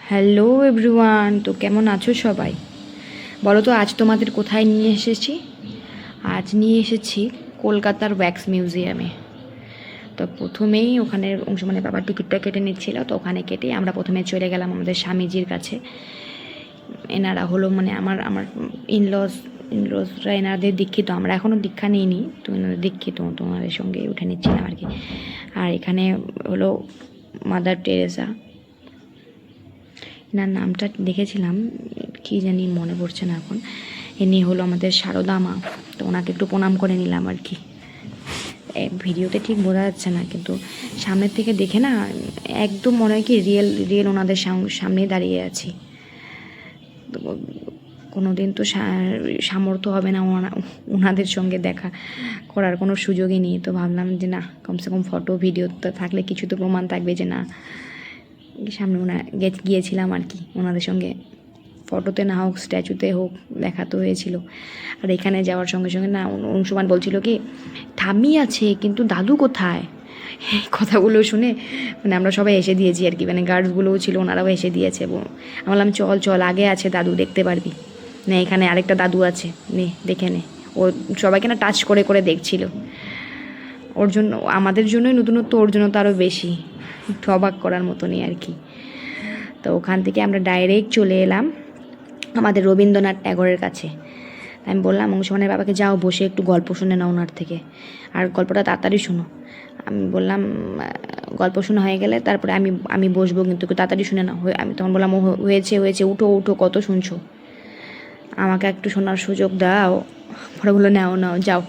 Hello everyone, তো কেমন আছো সবাই? বলো তো আজ তোমাদের কোথায় নিয়ে এসেছি? আজ নিয়ে এসেছি কলকাতার ওয়্যাক্স মিউজিয়ামে। তো প্রথমেই ওখানে অংশুমানের বাবা টিকিটটা কেটে নিচ্ছিল, তো ওখানে কেটে আমরা প্রথমে চলে গেলাম আমাদের স্বামীজির কাছে। এনারা হলো মানে আমার আমার ইনলসরা এনাদের দীক্ষিত, আমরা এখনও দীক্ষা নিইনি, তো এনাদের দীক্ষিত, তোমাদের সঙ্গে উঠে নিচ্ছিলাম আর কি। আর এখানে হলো মাদার টেরেসা, এনার নামটা দেখেছিলাম, কী জানি মনে পড়ছে না এখন। ইনি হলো আমাদের সারদা মা, তো ওনাকে একটু প্রণাম করে নিলাম আর কি। ভিডিওতে ঠিক বোঝা যাচ্ছে না, কিন্তু সামনের থেকে দেখে না একদম মনে হয় কি রিয়েল রিয়েল ওনাদের সামনেই দাঁড়িয়ে আছি। তো কোনো দিন তো সামর্থ্য হবে না ওনাদের সঙ্গে দেখা করার কোনো সুযোগই নেই, তো ভাবলাম যে না, কমসে কম ফটো ভিডিও তো থাকলে কিছু তো প্রমাণ থাকবে যে না সামনে গিয়েছিলাম আর কি। ওনাদের সঙ্গে ফটোতে না হোক স্ট্যাচুতে হোক দেখা তো হয়েছিল। আর এখানে যাওয়ার সঙ্গে সঙ্গে না অংশুমান বলছিল কি ঠাম্মি আছে কিন্তু দাদু কোথায়, এই কথাগুলো শুনে মানে আমরা সবাই এসে দিয়েছি আর কি, মানে গার্ডসগুলোও ছিল ওনারাও এসে দিয়েছে। আমি বললাম চল চল আগে আছে দাদু, দেখতে পারবি না, এখানে আরেকটা দাদু আছে, নে দেখে নে। ও সবাইকে না টাচ করে করে দেখছিল। ওর জন্য আমাদের জন্যই নতুনত্ব, ওর জন্য তো আরও বেশি অবাক করার মতনই আর কি। তো ওখান থেকে আমরা ডাইরেক্ট চলে এলাম আমাদের রবীন্দ্রনাথ ট্যাগরের কাছে। আমি বললাম অংশুমানের বাবাকে যাও বসে একটু গল্প শুনে নাও ওনার থেকে, আর গল্পটা তাড়াতাড়ি শোনো। আমি বললাম গল্প শোনা হয়ে গেলে তারপরে আমি বসবো, কিন্তু তাড়াতাড়ি শুনে নাও। আমি তখন বললাম হয়েছে হয়েছে, উঠো উঠো, কত শুনছো, আমাকে একটু শোনার সুযোগ দাও। পরে বললো নাও নাও যাও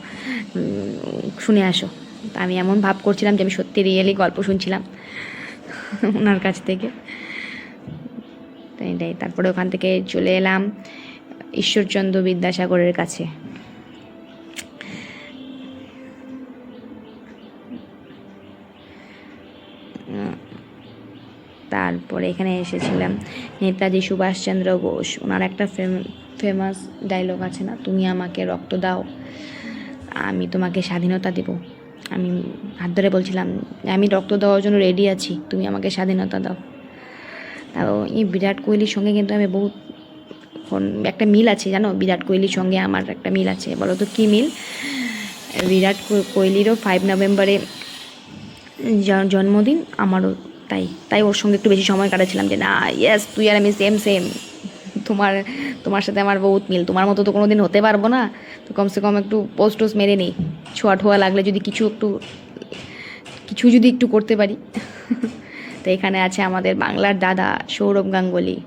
শুনে আসো। তা আমি এমন ভাব করছিলাম যে আমি সত্যি রিয়েলি গল্প শুনছিলাম ওনার কাছ থেকে। তাই তারপরে ওখান থেকে চলে এলাম ঈশ্বরচন্দ্র বিদ্যাসাগরের কাছে। তারপরে এখানে এসেছিলাম নেতাজি সুভাষচন্দ্র বোস, ওনার একটা ফেমাস ডায়লগ আছে না, তুমি আমাকে রক্ত দাও আমি তোমাকে স্বাধীনতা দেব। আমি হাত ধরে বলছিলাম আমি রক্ত দেওয়ার জন্য রেডি আছি, তুমি আমাকে স্বাধীনতা দাও। তাও এই বিরাট কোহলির সঙ্গে কিন্তু আমি বহুত একটা মিল আছে জানো, বিরাট কোহলির সঙ্গে আমার একটা মিল আছে। বলো তো কী মিল? বিরাট কোহলিরও 5 নভেম্বরে জন্মদিন, আমারও তাই ওর সঙ্গে একটু বেশি সময় কাটাচ্ছিলাম যে না ইয়েস তুই আর আমি সেম সেম, তোমার সাথে আমার বহুত মিল, তোমার মতো তো কোনো দিন হতে পারবো না, তো কমসে কম একটু পোস্ট টোস্ট মেরে নিই, ছোঁয়া ঠোয়া লাগলে যদি কিছু যদি একটু করতে পারি। তো এখানে আছে আমাদের বাংলার দাদা সৌরভ গাঙ্গুলি।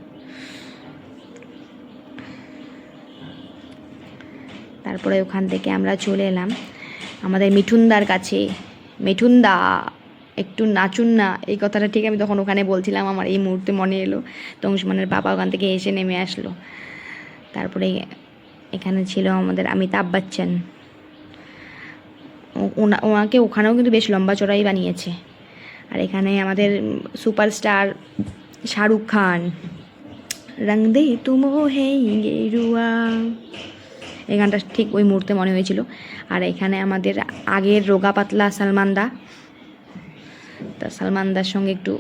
তারপরে ওখান থেকে আমরা চলে এলাম আমাদের মিঠুনদার কাছে। মিঠুনদা একটু নাচুন না, এই কথাটা ঠিক আমি তখন ওখানে বলছিলাম, আমার এই মুহূর্তে মনে এলো। তো অংশুমানের বাবা ওখান থেকে এসে নেমে আসলো। তারপরে এখানে ছিল আমাদের অমিতাভ বচ্চন, ওনাকে ওখানেও কিন্তু বেশ লম্বা চড়াই বানিয়েছে। আর এখানে আমাদের সুপারস্টার শাহরুখ খান, রং দে তুম হে গেরুয়া, এই গানটা ঠিক ওই মুহূর্তে মনে হয়েছিল। আর এখানে আমাদের আগের রোগা পাতলা সালমানদা, তা সালমানদার সঙ্গে একটু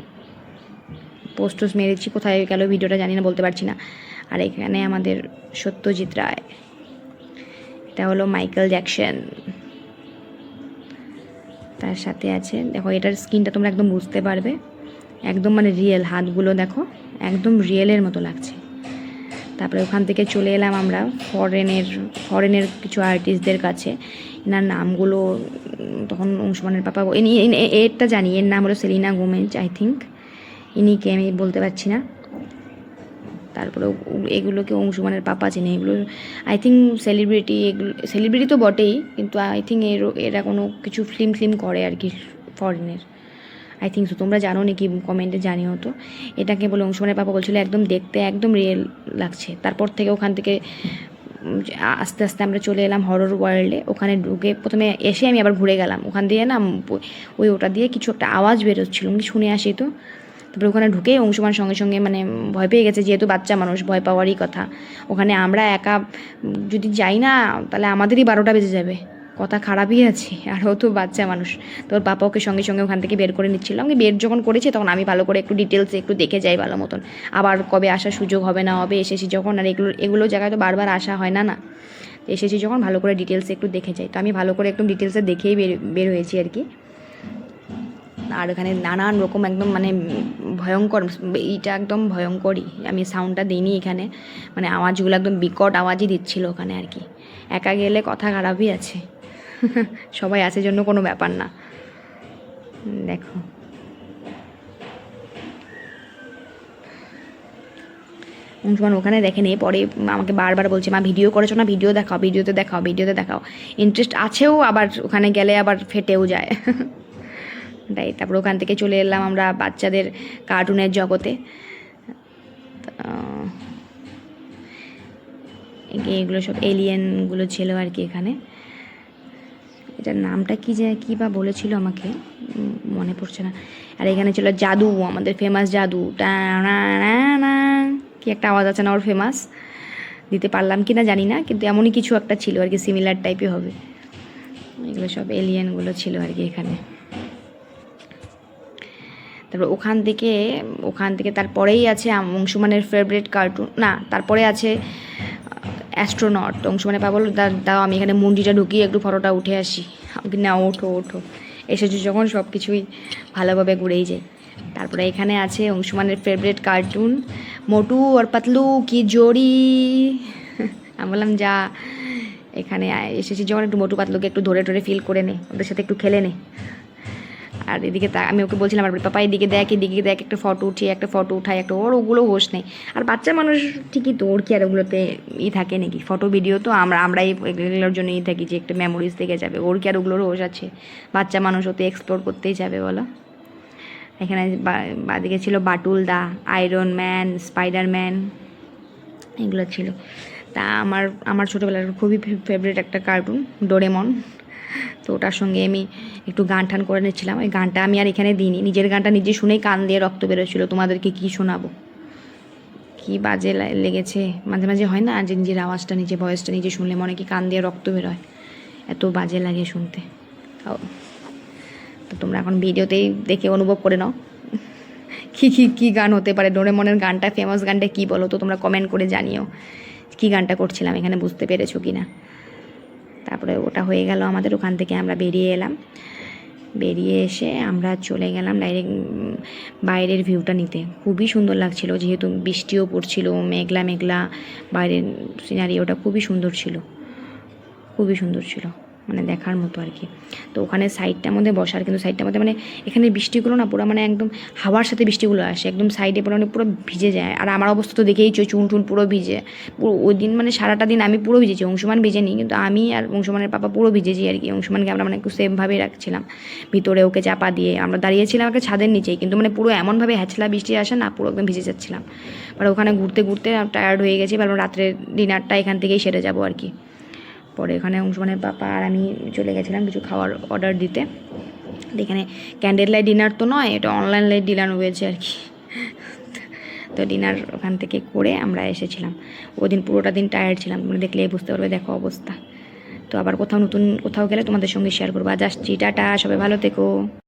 পোস্টোস মেরেছি, কোথায় গেল ভিডিওটা জানি না, বলতে পারছি না। আর এখানে আমাদের সত্যজিৎ রায়, এটা হলো মাইকেল জ্যাকসন। তার সাথে আছে দেখো, এটার স্কিনটা তোমরা একদম বুঝতে পারবে, একদম মানে রিয়েল, হাতগুলো দেখো একদম রিয়েলের মতো লাগছে। তারপরে ওখান থেকে চলে এলাম আমরা ফরেনের কিছু আর্টিস্টদের কাছে। এনার নামগুলো তখন অংশুমানের পাপা, এরটা জানি, এর নাম হলো সেলিনা গোমেজ আই থিঙ্ক, ইনিকে আমি বলতে পারছি না। তারপরে এগুলোকে অংশুমানের পাপা চেনে, এগুলো আই থিঙ্ক সেলিব্রিটি তো বটেই, কিন্তু আই থিঙ্ক এরা কোনো কিছু ফিল্ম করে আর কি ফরেনের, আই থিঙ্ক সো। তোমরা জানো নাকি কমেন্টে জানিও তো। এটাকে বলে অংশুমানের পাপা বলছিল একদম দেখতে একদম রিয়েল লাগছে। তারপর থেকে ওখান থেকে আস্তে আস্তে আমরা চলে এলাম হরর ওয়ার্ল্ডে। ওখানে ঢুকে প্রথমে এসে আমি আবার ঘুরে গেলাম, ওখান দিয়ে না ওটা দিয়ে কিছু একটা আওয়াজ বেরোচ্ছিল, আমি শুনে আসি। তো তারপরে ওখানে ঢুকে অংশুমান সঙ্গে সঙ্গে মানে ভয় পেয়ে গেছে, যেহেতু বাচ্চা মানুষ ভয় পাওয়ারই কথা। ওখানে আমরা একা যদি যাই না তাহলে আমাদেরই 12টা বেজে যাবে, কথা খারাপই আছে, আর ও তো বাচ্চা মানুষ। তোর পাপা ওকে সঙ্গে সঙ্গে ওখান থেকে বের করে নিচ্ছিল। আমি বের যখন করেছে তখন আমি ভালো করে একটু ডিটেলসে একটু দেখে যাই ভালো মতন, আবার কবে আসার সুযোগ হবে না হবে, এসেছি যখন, আর এগুলো জায়গায় তো বারবার আসা হয় না না, এসেছি যখন ভালো করে ডিটেলসে একটু দেখে যাই। তো আমি ভালো করে একদম ডিটেলসে দেখেই বের হয়েছি আর কি। আর এখানে নানান রকম একদম মানে ভয়ঙ্কর, এইটা একদম ভয়ঙ্করই। আমি সাউন্ডটা দিইনি এখানে, মানে আওয়াজগুলো একদম বিকট আওয়াজই দিচ্ছিল ওখানে আর কি। একা গেলে কথা খারাপই আছে, সবাই আছে জন্য কোনো ব্যাপার না। দেখো অংশুমান ওখানে দেখেনি, পরে আমাকে বারবার বলছে, মা ভিডিও করেছো না, ভিডিও দেখাও, ভিডিওতে দেখাও, ভিডিওতে দেখাও। ইন্টারেস্ট আছেও, আবার ওখানে গেলে আবার ফেটেও যায়। তাই তারপর ওখান থেকে চলে এলাম আমরা বাচ্চাদের কার্টুনের জগতে। এগুলো সব এলিয়েনগুলো ছিল আর কি এখানে। এটার নামটা কী বা বলেছিল আমাকে, মনে পড়ছে না। আর এখানে ছিল জাদু, আমাদের ফেমাস জাদু, কি একটা আওয়াজ আছে না ওর, ফেমাস দিতে পারলাম কি না জানি না, কিন্তু এমনই কিছু একটা ছিল আর কি, সিমিলার টাইপই হবে। এগুলো সব এলিয়েনগুলো ছিল আর কি এখানে। তারপর ওখান থেকে তারপরেই আছে অংশুমানের ফেভারিট কার্টুন, না তারপরে আছে অ্যাস্ট্রোনট। অংশুমানের পা বললো, দাও আমি এখানে মুন্ডিটা ঢুকিয়ে একটু ফটোটা উঠে আসি। না, ওঠো, এসেছি যখন সব কিছুই ভালোভাবে ঘুরেই যায়। তারপরে এখানে আছে অংশুমানের ফেভারিট কার্টুন মোটু আর পাতলু কি জোড়ি। আমি বললাম যা, এখানে এসেছি যখন একটু মোটু পাতলুকে একটু ধরে ফিল করে নে, ওদের সাথে একটু খেলে নে। আর এদিকে আমি ওকে বলছিলাম, আর পাপা এদিকে দেখ একটা ফটো উঠিয়ে, একটা ফটো উঠাই একটা, ওর ওগুলো হোশ নেই। আর বাচ্চা মানুষ ঠিকই তো, ওর কি আর ওগুলোতে থাকে নাকি, ফটো ভিডিও তো আমরাই এগুলোর জন্য থাকি যে একটা মেমোরিজ থেকে যাবে, ওর কি আর ওগুলোর হোশ আছে? বাচ্চা মানুষ ওতে এক্সপ্লোর করতেই যাবে বলো। এখানে বাদিকে ছিল বাটুল দা, আয়রন ম্যান, স্পাইডারম্যান, এগুলো ছিল। তা আমার ছোটোবেলার খুবই ফেভারিট একটা কার্টুন ডোরেমন। তো ওটার সঙ্গে আমি একটু গান টান করে নিচ্ছিলাম। ওই গানটা আমি আর এখানে দিইনি, নিজের গানটা নিজে শুনেই কান দিয়ে রক্ত বেরোচ্ছিলো। তোমাদেরকে কী শোনাবো, কী বাজে লেগেছে। মাঝে মাঝে হয় না যে নিজের আওয়াজটা, নিজের ভয়েসটা নিজে শুনলে মনে কি কান দিয়ে রক্ত বেরোয়, এত বাজে লাগে শুনতে। তো তোমরা এখন ভিডিওতেই দেখে অনুভব করে নাও কী গান হতে পারে। ডোরেমনের গানটা, ফেমাস গানটা কী বলো তো তোমরা কমেন্ট করে জানিও, কী গানটা করছিলাম এখানে, বুঝতে পেরেছো কি না। তারপরে ওটা হয়ে গেল আমাদের, ওখান থেকে আমরা বেরিয়ে এলাম। বেরিয়ে এসে আমরা চলে গেলাম ডাইরেক্ট বাইরের ভিউটা নিতে। খুবই সুন্দর লাগছিল, যেহেতু বৃষ্টিও পড়ছিল, মেঘলা মেঘলা বাইরের সিনারিওটা খুবই সুন্দর ছিল, খুবই সুন্দর ছিল, মানে দেখার মতো আর কি। তো ওখানে সাইডটার মধ্যে বসার, কিন্তু সাইডটার মধ্যে মানে এখানে বৃষ্টিগুলো না পুরো মানে একদম হাওয়ার সাথে বৃষ্টিগুলো আসে, একদম সাইডে পুরো ভিজে যায়। আর আমার অবস্থা তো দেখেই চুল পুরো ভিজে, পুরো ওই দিন মানে সারাটা দিন আমি পুরো ভিজেছি। অংশুমান ভিজেনি, কিন্তু আমি আর অংশুমানের পাপা পুরো ভিজেছি আর কি। অংশুমানকে আমরা মানে একটু সেফভাবেই রাখছিলাম, ভিতরে ওকে চাপা দিয়ে আমরা দাঁড়িয়েছিলাম একটা ছাদের নিচেই, কিন্তু মানে পুরো এমনভাবে হ্যাচলা বৃষ্টি আসে না, পুরো একদম ভিজে যাচ্ছিলাম। আর ওখানে ঘুরতে টায়ার্ড হয়ে গেছি, ভাবলাম রাত্রের ডিনারটা এখান থেকেই সেরে যাবো আর কি। পরে এখানে অংশুমানের পাপা আর আমি চলে গেছিলাম কিছু খাওয়ার অর্ডার দিতে। এখানে ক্যান্ডেল লাইট ডিনার তো নয়, এটা অনলাইন লাইট ডিনার হয়েছে আর কি। তো ডিনার ওখান থেকে করে আমরা এসেছিলাম। ওই দিন পুরোটা দিন টায়ার্ড ছিলাম, তোমরা দেখলেই বুঝতে পারবে, দেখো অবস্থা। তো আবার নতুন কোথাও গেলে তোমাদের সঙ্গে শেয়ার করবো। আজ আসছি, টাটা, সবাই ভালো থেকো।